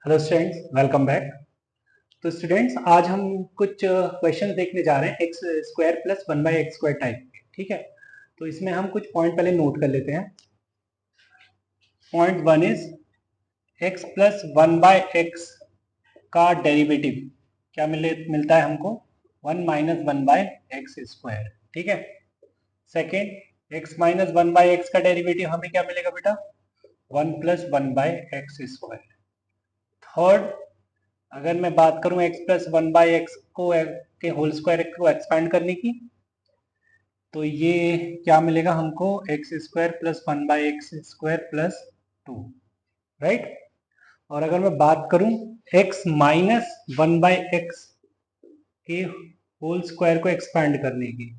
Hello students, welcome back. तो students, आज हम कुछ क्वेश्चन देखने जा रहे हैं x square plus one by x square type के। ठीक है, तो इसमें हम कुछ पॉइंट पहले नोट कर लेते हैं। Point one is x plus one by x का डेरिवेटिव क्या मिलता है हमको, one minus one by x square. ठीक है। Second, x minus one by x का डेरिवेटिव हमें क्या मिलेगा बेटा, one plus one by x square. Third, अगर मैं बात करूं x plus one by x को के होल स्क्वायर को एक्सपैंड करने की, तो ये क्या मिलेगा हमको, x square plus one by x square plus to, right. और अगर मैं बात करूं x minus one by x के होल स्क्वायर को एक्सपैंड करने की,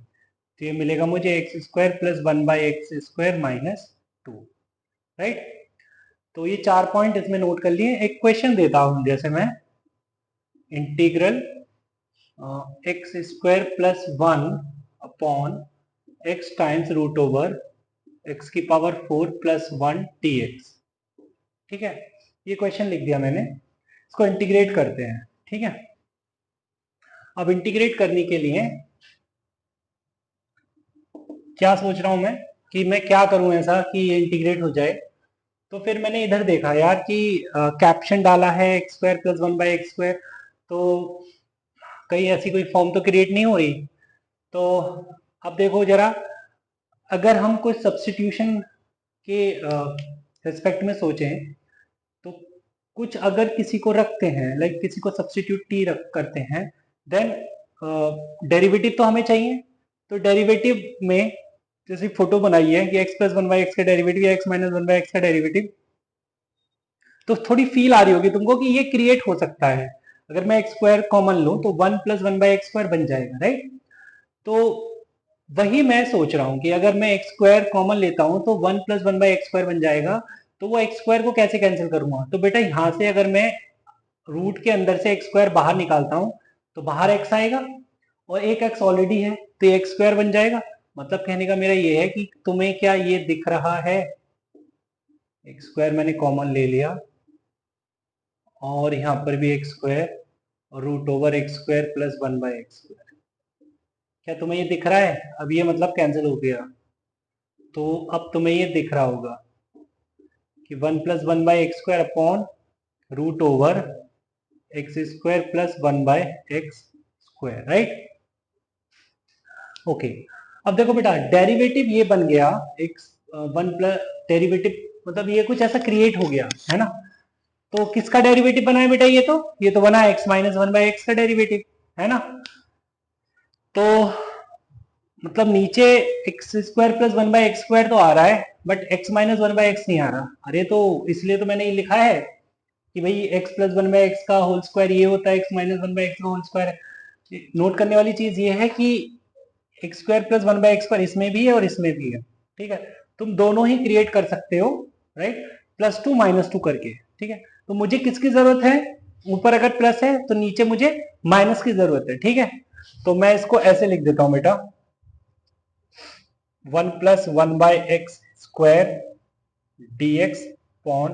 तो ये मिलेगा मुझे x square plus one by x square minus two, right. तो ये चार पॉइंट इसमें नोट कर लिए। एक क्वेश्चन देता हूं, जैसे मैं integral X square plus one upon x times root over X की power four plus one T X. ठीक है, ये क्वेश्चन लिख दिया मैंने। इसको इंटीग्रेट करते हैं। ठीक है, अब इंटीग्रेट करने के लिए क्या सोच रहा हूं मैं कि मैं क्या करूं ऐसा कि ये इंटीग्रेट हो जाए। तो फिर मैंने इधर देखा यार कि कैप्शन डाला है x square plus one by x square, तो कहीं ऐसी कोई फॉर्म तो क्रिएट नहीं हो रही। तो अब देखो जरा, अगर हम कुछ सब्स्टिट्यूशन के रिस्पेक्ट में सोचें, तो कुछ अगर किसी को रखते हैं, लाइक किसी को सब्स्टिट्यूट टी रख करते हैं, देन डेरिवेटिव तो हमें चाहिए। तो डेरिवेटिव में जैसे फोटो बनाई है कि x plus one by x का डेरिवेटिव या x minus one by x का डेरिवेटिव, तो थोड़ी फील आ रही होगी तुमको कि ये क्रिएट हो सकता है। अगर मैं एक्स स्क्वायर कॉमन लूं तो one plus one by x square बन जाएगा, राइट। तो वही मैं सोच रहा हूं कि अगर मैं एक्स स्क्वायर कॉमन लेता हूं तो one plus one by x square बन जाएगा। तो वो एक्स स्क्वायर को कैसे कैंसिल करूंगा, तो बेटा यहां से अगर मैं रूट के अंदर से एक्स स्क्वायर बाहर निकालता हूं तो बाहर एक्स आएगा, और एक एक्स ऑलरेडी है तो ये एक्स स्क्वायर बन जाएगा। मतलब कहने का मेरा ये है कि तुम्हें क्या ये दिख रहा है, एक्स स्क्वायर मैंने कॉमन ले लिया और यहाँ पर भी एक्स स्क्वायर और root over x square plus one by x square. क्या तुम्हें ये दिख रहा है? अब ये मतलब कैंसिल हो गया। तो अब तुम्हें ये दिख रहा होगा कि one plus one by x square upon root over x square plus one by X square, right. Okay, अब देखो बेटा, डेरिवेटिव ये बन गया एक्स वन प्लस डेरिवेटिव, मतलब ये कुछ ऐसा क्रिएट हो गया है ना। तो किसका डेरिवेटिव बना है बेटा, ये तो बना है x minus one by x का डेरिवेटिव, है ना। तो मतलब नीचे x square plus one by x square तो आ रहा है, but x minus one by x नहीं आ रहा। अरे तो इसलिए तो मैंने ये लिखा है कि भाई x plus one by x का होल स्क्वायर ये होता है x minus one by x का होल स्क्वायर। नोट करने वाली चीज ये है कि x square plus one by x square इसमें भी है और इसमें भी है। ठीक है, तुम दोनों ही क्रिएट कर सकते हो, right, plus two minus two करके। ठीक है, तो मुझे किसकी जरूरत है, ऊपर अगर प्लस है तो नीचे मुझे माइनस की जरूरत है। ठीक है, तो मैं इसको ऐसे लिख देता हूं बेटा, one plus one by x square D x upon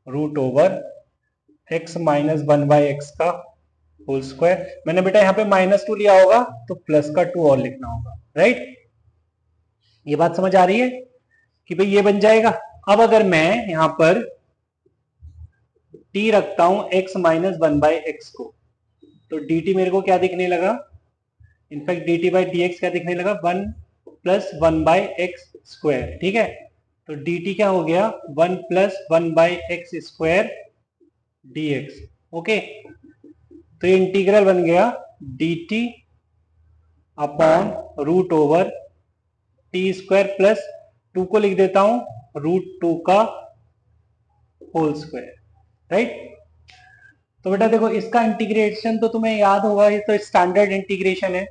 root over x minus one by x का होल स्क्वायर। मैंने बेटा यहाँ पे माइनस टू लिया होगा तो प्लस का टू और लिखना होगा, राइट। ये बात समझ आ रही है कि भाई ये बन जाएगा। अब अगर मैं यहां पर t रखता हूं x minus one by x को, तो dt मेरे को क्या दिखने लगा, in fact dt by D x क्या दिखने लगा, one plus one by x square. ठीक है, तो dt क्या हो गया, one plus one by x square dx। Okay, तो ये इंटीग्रल बन गया dt upon root over T square plus two को लिख देता हूं रूट टू का होल स्क्वायर, राइट। तो बेटा देखो, इसका इंटीग्रेशन तो तुम्हें याद होगा, ये तो स्टैंडर्ड इंटीग्रेशन है,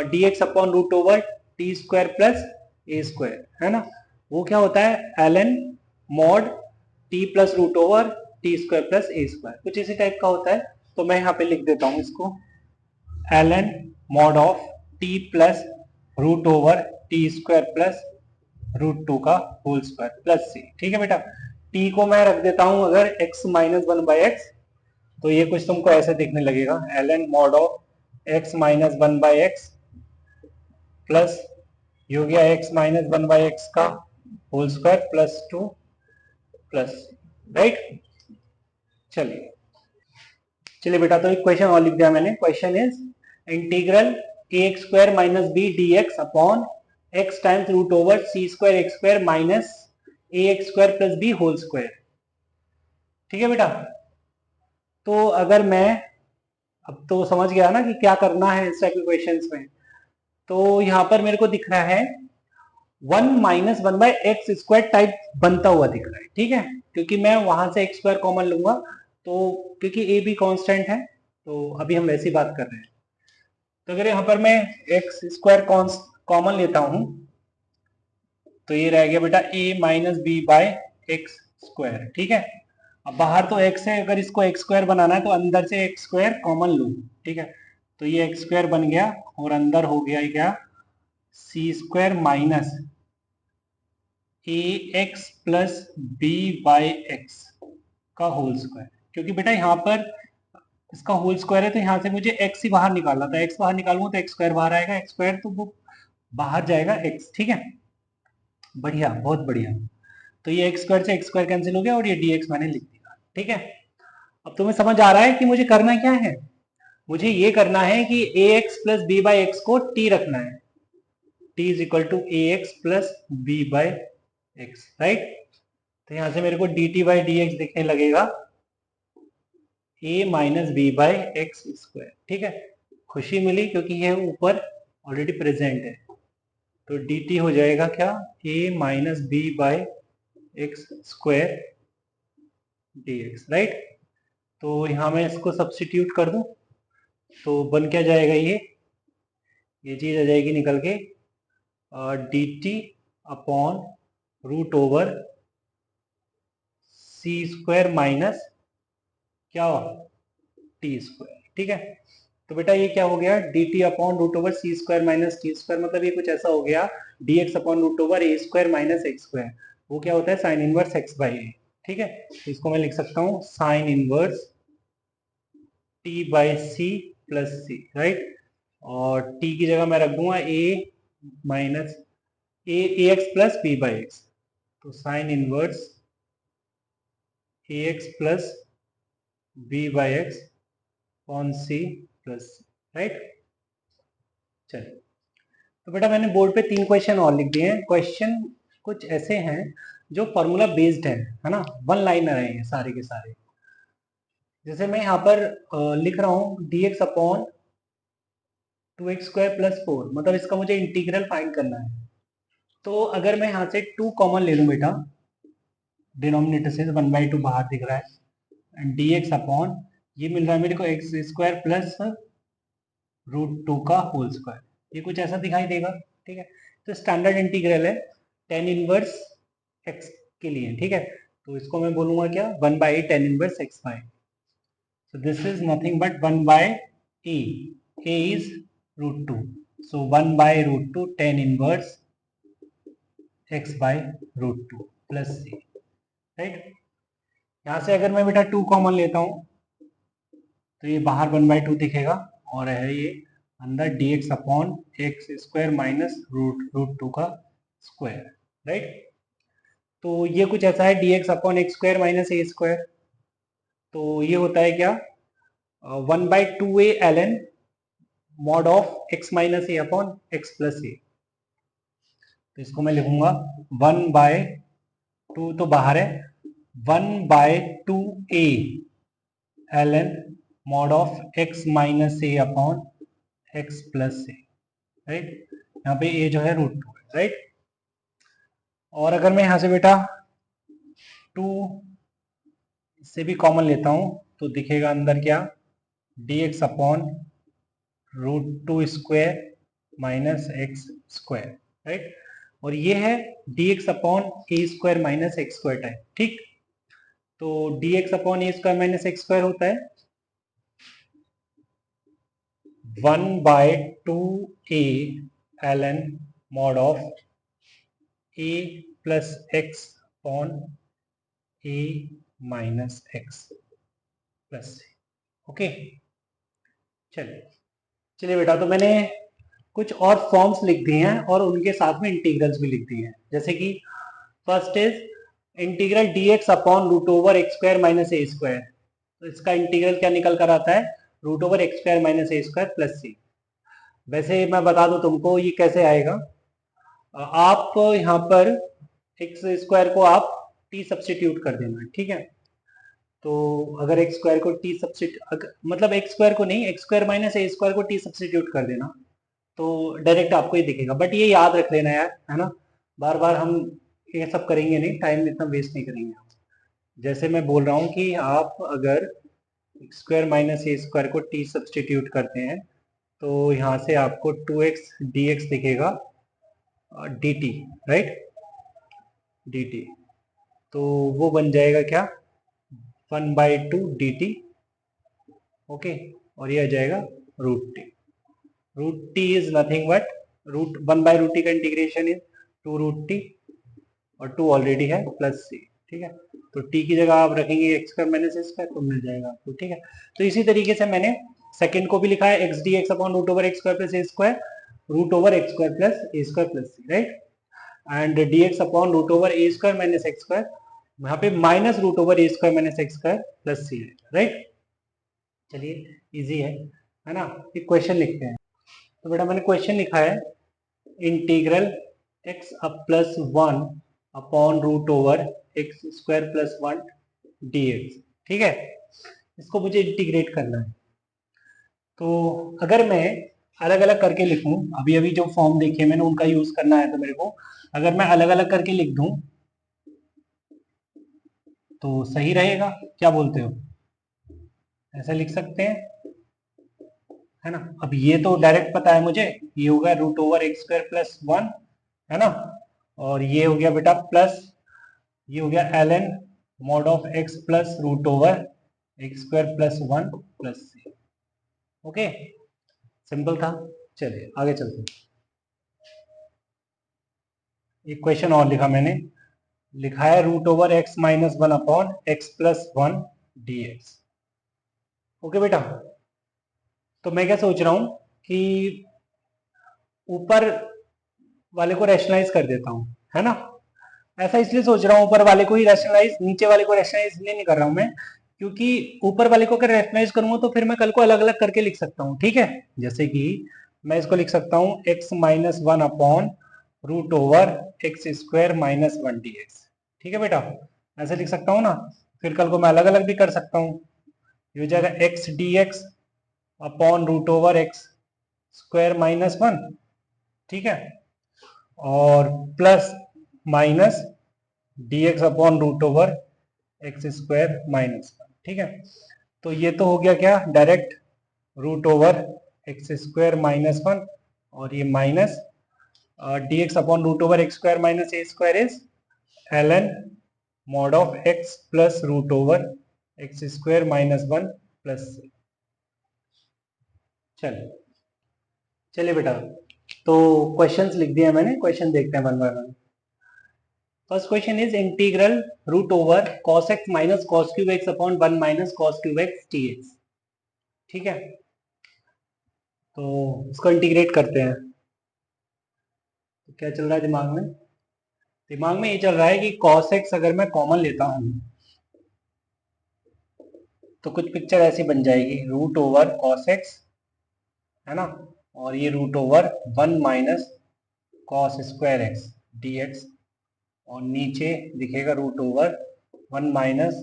dx upon root over T square plus A square, है ना। वो क्या होता है, ln mod T plus root over T square plus A square, कुछ इसी टाइप का होता है। तो मैं यहाँ पे लिख देता हूं इसको ln mod of t plus root over T square plus root two का होल स्क्वायर प्लस सी। ठीक है बेटा, टी को मैं रख देता हूं अगर x minus one by X, तो ये कुछ तुमको ऐसे दिखने लगेगा, ln mod of x minus one by X plus ये हो गया x minus one by x का whole square plus two plus, right. चलिए चलिए बेटा, तो एक क्वेश्चन और लिख दिया मैंने। Question is integral a x square minus b d x upon x times root over C square x square minus A x square plus b whole square. ठीक है बेटा, तो अगर मैं अब तो समझ गया ना कि क्या करना है इस टाइप के क्वेश्चंस में। तो यहाँ पर मेरे को दिख रहा है one minus one by x square type बनता हुआ दिख रहा है, ठीक है, क्योंकि मैं वहां से एक्स स्क्वायर कॉमन लूंगा, तो क्योंकि ए भी कांस्टेंट है, तो अभी हम वैसी बात कर रहे हैं। तो अगर यहाँ पर मैं एक्स स्क्वायर कॉमन लेता हूं तो ये रह गया बेटा A minus B by X square, ठीक है। अब बाहर तो एक्स है, अगर इसको एक्स स्क्वायर बनाना है तो अंदर से एक्स स्क्वायर कॉमन लूँ, ठीक है। तो ये एक्स स्क्वायर बन गया और अंदर हो गया क्या, C square minus A X plus B by x का होल स्क्वायर, क्योंकि बेटा यहाँ पर इसका होल स्क्वायर है तो यहाँ से मुझे एक्स ही बाहर निकालना था, एक्स बाहर निकालूंगा तो एक्स स्क्वायर बाहर आएगा, एक्स स्क्वायर तो वो बाहर जाएगा एक्स, ठीक है। बढ़िया, बहुत बढ़िया। तो ये एक्स स्क्वायर से एक्स स्क्वायर कैंसिल हो गया और ये डी एक्स मैंने लिख दिया, ठीक है। अब तुम्हें समझ आ रहा है कि मुझे करना क्या है। मुझे ये करना है कि A X plus B by x को टी रखना है, T is equal to A X plus B by X, right. तो यहां से मेरे को D T by D X दिखने लगेगा A minus B by x square, ठीक है। खुशी मिली क्योंकि ये ऊपर ऑलरेडी प्रेजेंट है, तो डी टी हो जाएगा क्या, A minus B by x square D X, right. तो यहाँ मैं इसको सब्स्टिट्यूट कर दूं तो बन क्या जाएगा, ये चीज आ जाएगी निकल के D T upon root over सी स्क्वायर माइनस क्या टी स्क्वायर, ठीक है। तो बेटा ये क्या हो गया, D T upon root over सी स्क्वायर माइनस टी स्क्वायर, मतलब ये कुछ ऐसा हो गया D x upon root over A square minus X square, वो क्या होता है sine inverse X by A, ठीक है। तो इसको मैं लिख सकता हूँ sine inverse T by C plus C, right. और टी की जगह मैं रख दूंगा A minus A X plus B by X, तो sine inverse A X plus B by X upon C plus, right. चलिए, तो बेटा मैंने बोर्ड पे 3 क्वेश्चन और लिख दिए हैं। क्वेश्चन कुछ ऐसे हैं जो फॉर्मूला बेस्ड है ना, वन लाइनर है ये सारे के सारे। जैसे मैं यहाँ पर लिख रहा हूँ D x upon two x square plus four, मतलब इसका मुझे इंटीग्रल फाइंड करना है। तो अगर मैं यहाँ से 2 कॉमन ले लूँ बेटा, डिनोमिनेटर से 1/2 बाहर दिख रहा है, डी एक्स अपॉन ये मिल रहा है मेरे को x square plus root two का होल स्क्वायर, ये कुछ ऐसा दिखाई देगा, ठीक है। तो स्टैंडर्ड इंटीग्रल है टेन इनवर्स एक्स के लिए, ठीक है। तो इसको मैं बोलूंगा क्या, 1/8 ten inverse X by, so this is nothing but 1 by a, a is root 2, so 1 by root 2 tan inverse x by root 2 plus c, right. यहाँ से अगर मैं बेटा 2 कॉमन लेता हूँ तो ये बाहर 1/2 दिखेगा और है ये अंदर dx upon X square minus root two का स्क्वायर, राइट। तो ये कुछ ऐसा है dx upon X square minus A square, तो ये होता है क्या, 1/2a ln mod of X minus A upon x plus A. तो इसको मैं लिखूंगा 1/2 तो बाहर है, 1/2a ln mod of X minus A upon x plus A, right. यहाँ पे ए जो है रूट टू है, राइट। और अगर मैं यहाँ से बेटा 2 से भी कॉमन लेता हूँ तो दिखेगा अंदर क्या, dx upon root two square minus X square, right. और ये है dx upon A square minus X square type, ठीक। तो dx upon A square minus X square होता है 1/2a ln mod of a plus X upon a minus X plus, okay, चलिए चलिए बेटा, तो मैंने कुछ और फॉर्म्स लिख दी हैं और उनके साथ में इंटीग्रल्स भी लिख दी हैं। जैसे कि first is integral dx upon root over x square minus A square. तो इसका इंटीग्रल क्या निकल कर आता है, root over x square minus A square plus C. वैसे मैं बता दूं तुमको ये कैसे आएगा। आप यहाँ पर एक्स स्क्वायर को आप टी सब्सटीट्यूट कर देना, ठीक है। तो अगर एक्स स्क्वायर को टी सब्सटीट्यूट, मतलब एक्स स्क्वायर को नहीं, x square minus A square को टी सब्सटीट्यूट कर देना, तो डायरेक्ट आपको ये दिखेगा। बट ये याद रख लेना यार, है ना, बार बार हम ये सब करेंगे नहीं, टाइम इतना वेस्ट नहीं करेंगे। जैसे मैं बोल रहा हूँ कि आप अगर x square minus A square को टी सब्सटीट्यूट करते हैं तो यहाँ से आपको 2x dx दिखेगा dt, राइट, dt। तो वो बन जाएगा क्या, 1/2 dt, ओके। और ये आ जाएगा root t. Root t is nothing but root 1/√t का इंटीग्रेशन इज 2√t, और 2 ऑलरेडी है प्लस सी, ठीक है। तो t की जगह आप रखेंगे x square minus A square, तो मिल जाएगा आपको, ठीक है। तो इसी तरीके से मैंने सेकंड को भी लिखा है, X D x upon root over x square plus A square, root over x square plus A square plus C, right. And D x upon root over A square minus X square, यहाँ पे minus root over A square minus X square plus C है, right. चलिए easy है ना। एक question लिखते हैं। तो बेटा मैंने क्वेश्चन लिखा है, integral x up plus 1 upon root over x square plus 1 dx, ठीक है। इसको मुझे इंटीग्रेट करना है। तो अगर मैं अलग अलग करके लिखूं, अभी अभी जो फॉर्म देखे मैंने उनका यूज करना है, तो मेरे को अगर मैं अलग अलग करके लिख दूं तो सही रहेगा, क्या बोलते हो, ऐसा लिख सकते हैं, है ना। अब ये तो डायरेक्ट पता है मुझे, ये होगा root over x square plus 1, है ना। और ये हो गया बेटा प्लस, ये हो गया ln mod of x plus root over x square plus 1 plus C, okay, simple था। चलिए आगे चलते हैं। एक क्वेश्चन और लिखा मैंने, लिखा है root over x minus 1 upon x plus 1 dx, okay बेटा। तो मैं क्या सोच रहा हूं कि ऊपर वाले को रैशनलाइज कर देता हूं, है ना। ऐसा इसलिए सोच रहा हूं, ऊपर वाले को ही रैशनलाइज, नीचे वाले को रैशनलाइज इसलिए नहीं कर रहा हूं मैं, क्योंकि ऊपर वाले को अगर रैशनलाइज करूंगा तो फिर मैं कल को अलग अलग करके लिख सकता हूं, ठीक है। जैसे कि मैं इसको लिख सकता हूं x minus 1 upon root over x square minus 1 dx, ठीक है बेटा, ऐसे लिख सकता हूं ना। फिर कल को मैं अलग अलग भी कर सकता हूं, ये हो जाएगा X D x upon root over x square minus 1, ठीक है, और plus minus dx upon root over x square minus 1, ठीक है। तो ये तो हो गया क्या, direct root over x square minus 1, और ये minus dx upon root over x square minus A square is ln mod of x plus root over x square minus 1 plus C. चलिए चलिए बेटा, तो क्वेश्चंस लिख दिया मैंने, क्वेश्चन देखते हैं one by one. First question is integral root over cos x minus cos cube x upon 1 minus cos cube x dx, ठीक है। तो इसको इंटीग्रेट करते हैं। तो क्या चल रहा है दिमाग में, दिमाग में ये चल रहा है कि cos x अगर मैं कॉमन लेता हूं तो कुछ पिक्चर ऐसी बन जाएगी, रूट ओवर cos x, है ना, और ये root over 1 minus cos square x dx, और नीचे दिखेगा root over 1 minus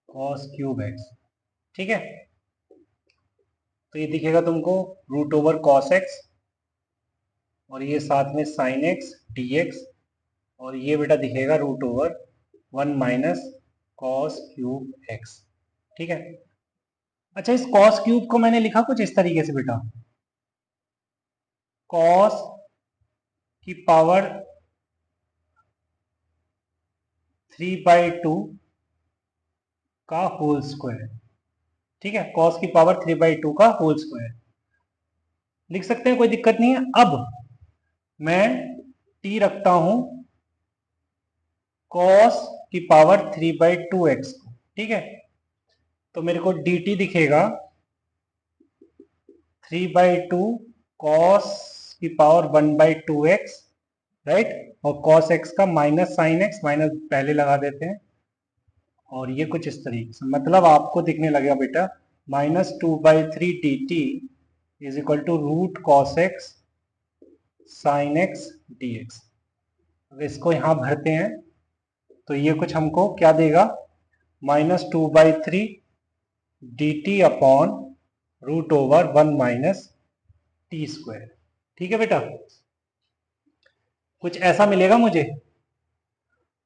cos cube x, ठीक है। तो ये दिखेगा तुमको रूट ओवर cos x, और ये साथ में sin x dx, और ये बेटा दिखेगा root over 1 minus cos cube x, ठीक है। अच्छा, इस cos क्यूब को मैंने लिखा कुछ इस तरीके से बेटा, cos की पावर 3/2 का होल स्क्वायर, ठीक है, cos की पावर 3/2 का होल स्क्वायर लिख सकते हैं, कोई दिक्कत नहीं है। अब मैं t रखता हूं cos की पावर 3/2x को, ठीक है। तो मेरे को dt दिखेगा 3/2 cos की पावर 1/2x, राइट, और cos x का माइनस साइन x, माइनस पहले लगा देते हैं, और ये कुछ इस तरीके से, मतलब आपको दिखने लगेगा बेटा -2/3 dt is equal to root cos x sine x dx। अब इसको यहाँ भरते हैं तो ये कुछ हमको क्या देगा, -2/3 dt upon root over 1 minus T square. ठीक है बेटा, कुछ ऐसा मिलेगा मुझे,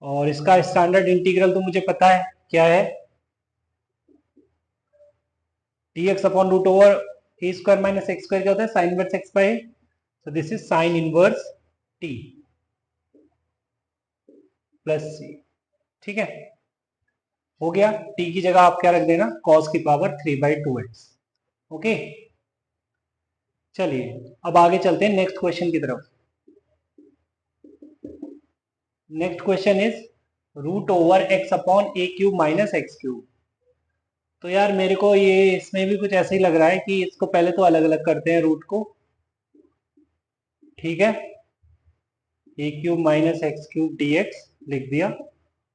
और इसका स्टैंडर्ड इंटीग्रल तो मुझे पता है क्या है, dx upon root over A square minus X square क्या होता है, sine inverse X by A, so this is sine inverse T plus C. ठीक है, हो गया, टी की जगह आप क्या रख देना, cos की पावर 3/2x। ओके, चलिए अब आगे चलते हैं नेक्स्ट क्वेश्चन की तरफ। Next question is root over x upon a cube minus x cube. तो यार मेरे को ये इसमें भी कुछ ऐसे ही लग रहा है कि इसको पहले तो अलग अलग करते हैं रूट को, ठीक है, A cube minus x cube D X लिख दिया,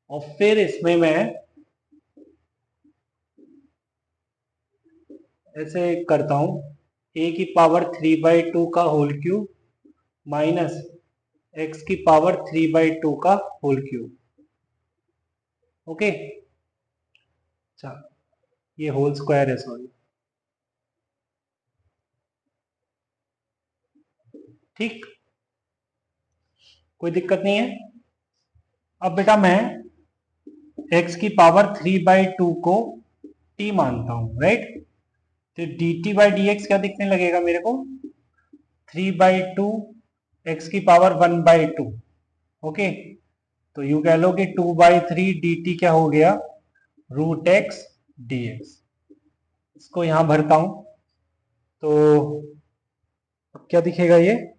और फिर इसमें मैं ऐसे करता हूं, ए की पावर 3/2 का होल क्यूब माइनस एक्स की पावर 3/2 का होल क्यूब। ओके, अच्छा ये होल स्क्वायर है, सॉरी, ठीक, कोई दिक्कत नहीं है। अब बेटा मैं x की पावर 3/2 को t मानता हूं, राइट, तो dt/dx क्या दिखने लगेगा मेरे को, 3/2 x की पावर 1/2। ओके, तो यूं कह लो कि 2/3 dt क्या हो गया, रूट एक्स dx। इसको यहां भरता हूं तो अब क्या दिखेगा, ये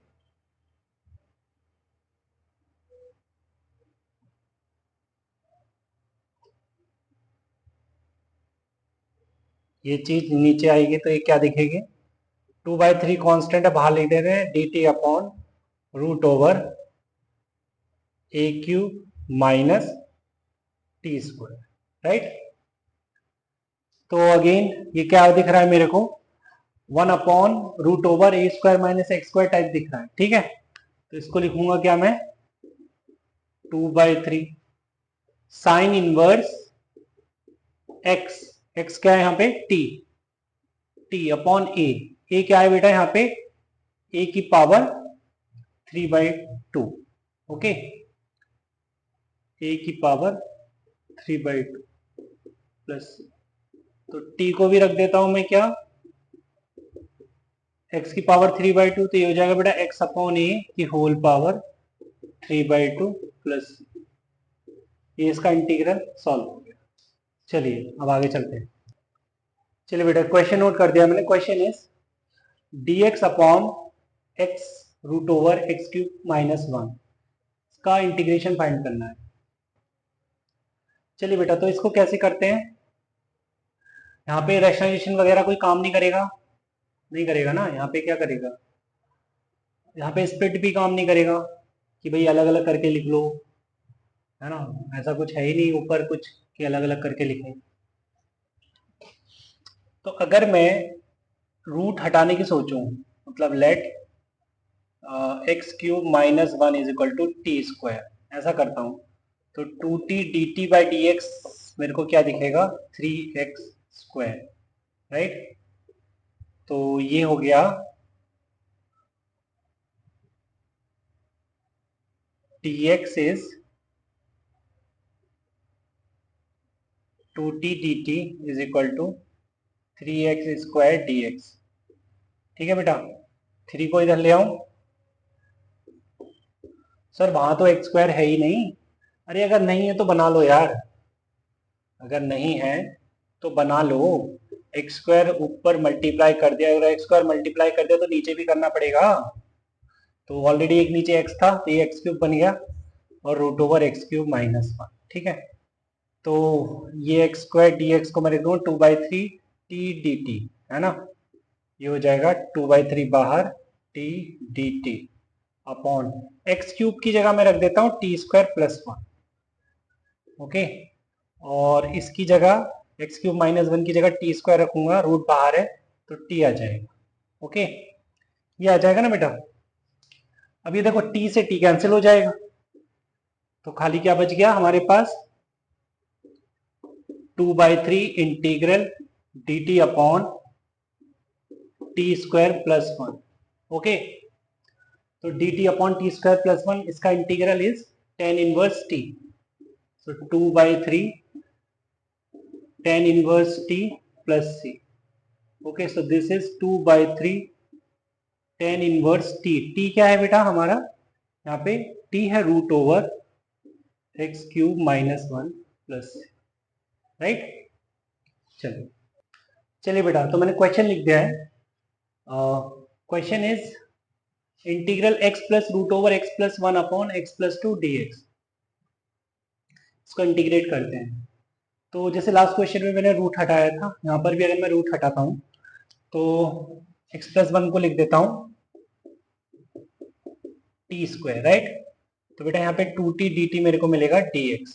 चीज नीचे आएगी तो ये क्या दिखेगी, 2/3 कांस्टेंट है, बाहर लिख दे रहे हैं, dt upon root over A cube minus T square, right. तो अगेन ये क्या दिख रहा है मेरे को, 1 upon root over A square minus X square type दिख रहा है, ठीक है, तो इसको लिखूंगा क्या मैं, 2/3 साइन इनवर्स एक्स, एक्स क्या है यहाँ पे, टी अपॉन ए क्या है बेटा यहाँ पे, ए की पावर 3/2। ओके, ए की पावर 3/2 प्लस, तो टी को भी रख देता हूं मैं क्या, एक्स की पावर 3/2, तो ये हो जाएगा बेटा एक्स अपॉन ए की होल पावर 3/2 प्लस, ये इसका इंटीग्रल सॉल्व हो गया। चलिए अब आगे चलते हैं। चलिए बेटा क्वेश्चन नोट कर दिया मैंने, question is dx upon x root over x cube minus 1, इसका इंटीग्रेशन फाइंड करना है। चलिए बेटा, तो इसको कैसे करते हैं, यहाँ पे रैशनलाइजेशन वगैरह कोई काम नहीं करेगा, नहीं करेगा ना, यहाँ पे क्या करेगा, यहाँ पे स्प्लिट भी काम नहीं करेगा कि भाई अलग अलग करके लिख लो, है ना, ऐसा कुछ है ही नहीं ऊपर कुछ कि अलग अलग करके लिखें। तो अगर मैं रूट हटाने की सोचूं, मतलब let x cube minus 1 is equal to t square, ऐसा करता हूं, तो 2t dt/dx मेरे को क्या दिखेगा, 3x स्क्वायर, राइट। तो ये हो गया dx is 2t dt is equal to 3x square dx। ठीक है बेटा, 3 को इधर ले आऊं, सर वहां तो एक्स स्क्वायर है ही नहीं, अरे अगर नहीं है तो बना लो यार, अगर नहीं है तो बना लो, एक्स स्क्वायर ऊपर मल्टीप्लाई कर दिया, अगर एक्स स्क्वायर मल्टीप्लाई कर दिया तो नीचे भी करना पड़ेगा, तो ऑलरेडी एक नीचे एक्स था तो ये एक्स क्यूब बन गया, और root over x cube minus 1, ठीक है, तो ये एक्स स्क्वायर डी एक्स को मैं लिख दूँ 2/3 टी डी टी, है ना, ये हो जाएगा 2/3 बाहर T D T upon x cube की जगह मैं रख देता हूँ टी स्क्वायर प्लस 1। ओके, और इसकी जगह एक्स क्यूब माइनस 1 की जगह टी स्क्वायर रखूंगा, रूट बाहर है तो टी आ जाएगा। ओके, ये आ जाएगा ना बेटा। अब ये देखो टी से टी कैंसिल हो जाएगा, तो खाली क्या बच गया हमारे पास 2/3 integral D T upon T square plus 1। Okay, तो D T upon T square plus 1, इसका integral is tan inverse T. So 2/3 tan inverse t plus c. Okay, so this is 2/3 tan inverse t. t क्या है बेटा हमारा, यहाँ पे t है root over x cube minus 1 plus, right. चलिए चलिए बेटा, तो मैंने क्वेश्चन लिख दिया है। Question is integral x plus root over x plus 1 upon x plus 2 d x. इसको इंटीग्रेट करते हैं। तो जैसे लास्ट क्वेश्चन में मैंने रूट हटाया था, यहाँ पर भी अगर मैं रूट हटाता हूँ तो x प्लस 1 को लिख देता हूँ टी स्क्वायर, राइट। तो बेटा यहाँ पे 2t dt मेरे को मिलेगा dx।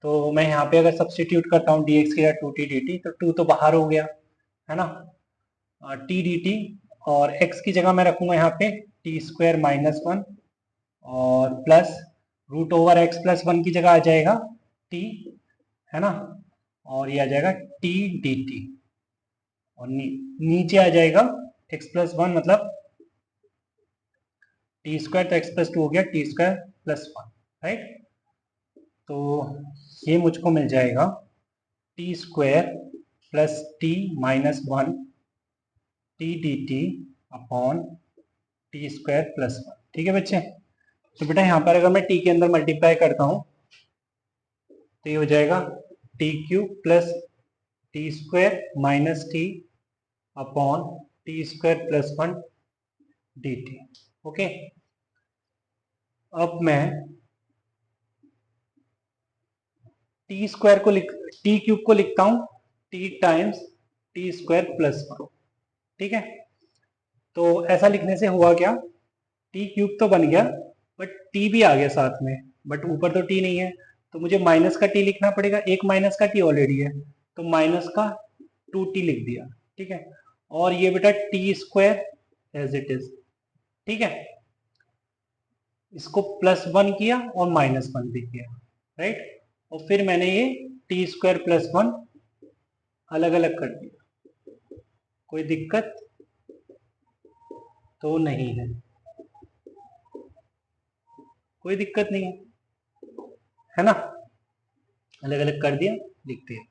तो मैं यहाँ पे अगर सब्सटीट्यूट करता हूँ dx की जगह 2t dt, तो 2 तो बाहर हो गया है ना, t dt, और x की जगह मैं रखूंगा यहाँ पे टी स्क्वायर माइनस 1 और plus root over x plus 1 की जगह आ जाएगा t, है ना, और ये आ जाएगा t dt, और नीचे आ जाएगा x प्लस 1 मतलब टी स्क्वायर, तो एक्स प्लस 2 हो गया टी स्क्वायर प्लस 1, राइट। तो ये मुझको मिल जाएगा T square plus T minus 1 T D T upon T square plus 1। ठीक है बच्चे, तो बेटा यहाँ पर अगर मैं टी के अंदर मल्टीप्लाई करता हूँ तो ये हो जाएगा T cube plus T square minus T upon T square plus 1 D T. Okay, अब मैं टी स्क्वायर को टी क्यूब को लिखता हूं T times t square plus 1। ठीक है, तो ऐसा लिखने से हुआ क्या, टी क्यूब तो बन गया बट टी भी आ गया साथ में, बट ऊपर तो टी नहीं है, तो मुझे माइनस का टी लिखना पड़ेगा। एक माइनस का टी ऑलरेडी है, तो माइनस का 2t लिख दिया। ठीक है, और ये बेटा t square as it is. ठीक है, इसको प्लस 1 किया और माइनस 1 भी किया, राइट, और फिर मैंने ये टी स्क्वायर प्लस 1 अलग अलग कर दिया। कोई दिक्कत तो नहीं है, कोई दिक्कत नहीं है ना, अलग अलग कर दिया, लिखते हैं।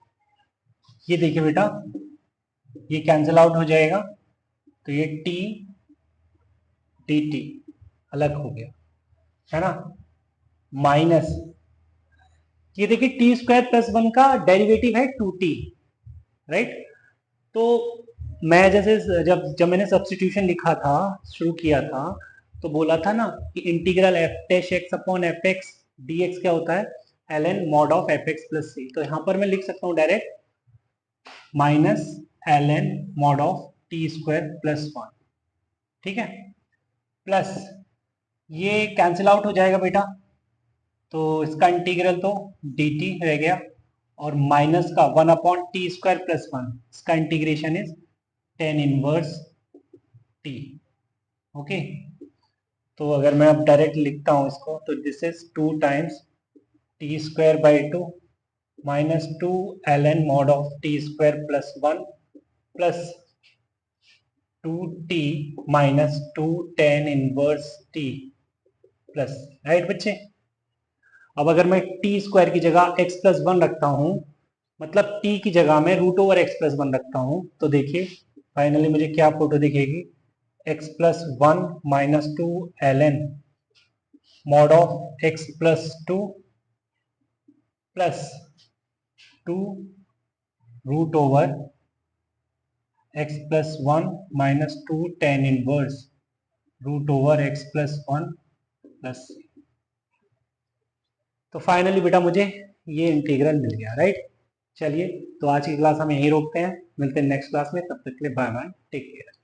ये देखिए बेटा, ये कैंसिल आउट हो जाएगा, तो ये टी डी टी अलग हो गया, है ना, माइनस ये देखिए टी स्क्वायर प्लस 1 का डेरिवेटिव है 2t, राइट। तो मैं जैसे जब जब मैंने सब्स्टिट्यूशन लिखा था, शुरू किया था, तो बोला था ना कि integral F dash X upon F X D x क्या होता है, L N mod of F X plus C. तो यहाँ पर मैं लिख सकता हूँ direct minus L N mod of T square plus 1। ठीक है, प्लस ये कैंसिल आउट हो जाएगा बेटा, तो इसका इंटीग्रल तो डी टी रह गया, और माइनस का 1 अपॉन टी स्क्वायर प्लस 1, इसका integration is tan inverse t. Okay, तो अगर मैं अब डायरेक्ट लिखता हूं इसको, तो this is 2 times t square by 2 minus 2 L N mod of T square plus 1 plus 2t minus 2 tan inverse T plus, right बच्चे। अब अगर मैं टी स्क्वायर की जगह एक्स प्लस 1 रखता हूं, मतलब टी की जगह में रूट ओवर एक्स प्लस 1 रखता हूं, तो देखिए फाइनली मुझे क्या फोटो दिखेगी, x plus 1 minus 2 L N mod of x plus 2 plus 2 root over x plus 1 minus 2 tan inverse root over x plus 1 plus. तो फाइनली बेटा मुझे ये इंटीग्रल मिल गया, राइट। चलिए, तो आज की क्लास हम यहीं रोकते हैं, मिलते हैं नेक्स्ट क्लास में, तब तक के लिए बाय बाय, टेक केयर।